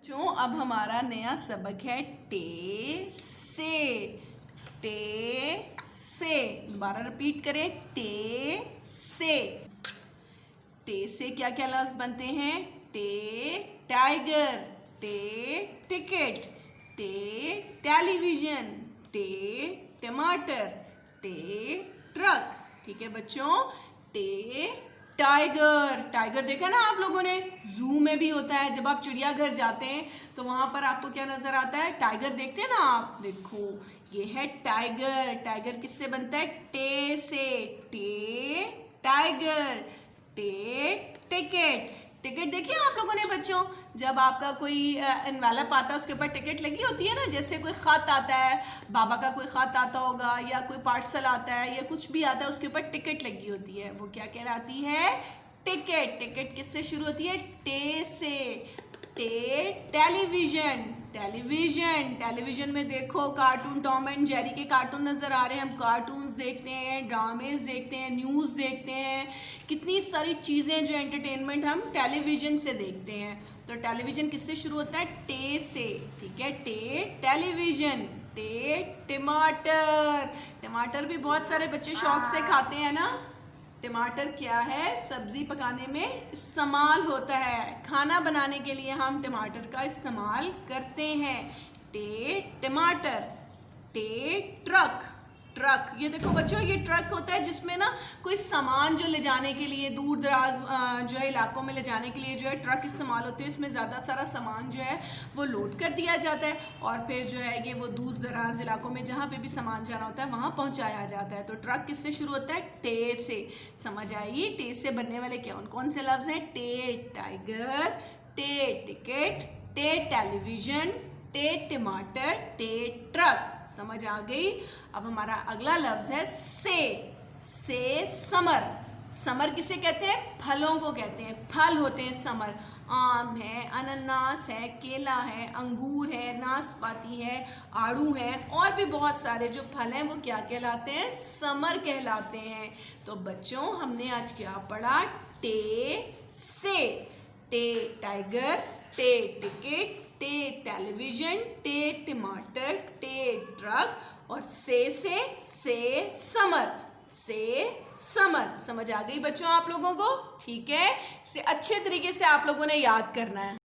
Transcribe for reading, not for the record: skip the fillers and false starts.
बच्चों अब हमारा नया सबक है टे से। टे से दोबारा रिपीट करें, टे से। टे से क्या क्या लफ्ज बनते हैं? टे टाइगर, टे टिकट, टे टेलीविजन, टे टमाटर, टे ट्रक। ठीक है बच्चों, टे टाइगर। टाइगर देखा ना आप लोगों ने, जू में भी होता है। जब आप चिड़ियाघर जाते हैं तो वहां पर आपको क्या नजर आता है? टाइगर देखते हैं ना आप। देखो ये है टाइगर। टाइगर किससे बनता है? टे से। टे टाइगर, टे टिकट। टिकट देखिए आप लोगों ने बच्चों, जब आपका कोई एनवेलप आता है उसके ऊपर टिकट लगी होती है ना। जैसे कोई खत आता है, बाबा का कोई खत आता होगा या कोई पार्सल आता है या कुछ भी आता है, उसके ऊपर टिकट लगी होती है। वो क्या कहलाती है? टिकट। टिकट किससे शुरू होती है? टे से। टे टेलीविजन। टेलीविजन, टेलीविजन में देखो कार्टून, टॉम एंड जेरी के कार्टून नजर आ रहे हैं। हम कार्टून्स देखते हैं, ड्रामेज देखते हैं, न्यूज़ देखते हैं, कितनी सारी चीज़ें जो एंटरटेनमेंट हम टेलीविजन से देखते हैं। तो टेलीविजन किससे शुरू होता है? टे से। ठीक है, टे टेलीविजन। टे टमाटर। टमाटर भी बहुत सारे बच्चे शौक से खाते हैं ना। टमाटर क्या है? सब्जी पकाने में इस्तेमाल होता है। खाना बनाने के लिए हम टमाटर का इस्तेमाल करते हैं। टे टमाटर। टे ट्रक। ट्रक, ये देखो बच्चों, ये ट्रक होता है जिसमें ना कोई सामान जो ले जाने के लिए दूर दराज जो है इलाकों में ले जाने के लिए जो है ट्रक इस्तेमाल होते हैं। इसमें ज़्यादा सारा सामान जो है वो लोड कर दिया जाता है और फिर जो है ये वो दूर दराज इलाकों में जहाँ पे भी सामान जाना होता है वहाँ पहुँचाया जाता है। तो ट्रक किससे शुरू होता है? टे से। समझ आई? टे से बनने वाले कौन कौन से लफ्ज़ हैं? टे टाइगर, टे टिकट, टे टेलीविजन, टे टमाटर, टे ट्रक। समझ आ गई? अब हमारा अगला लफ्ज है से। से समर। समर किसे कहते हैं? फलों को कहते हैं। फल होते हैं समर। आम है, अनानास है, केला है, अंगूर है, नाशपाती है, आड़ू है और भी बहुत सारे जो फल हैं वो क्या कहलाते हैं? समर कहलाते हैं। तो बच्चों हमने आज क्या पढ़ा? टे से। टे टाइगर, टे टिकट, टे टेलीविजन, टे टमाटर, टे ट्रक और से समर। से समर। समझ आ गई बच्चों आप लोगों को? ठीक है, इसे अच्छे तरीके से आप लोगों ने याद करना है।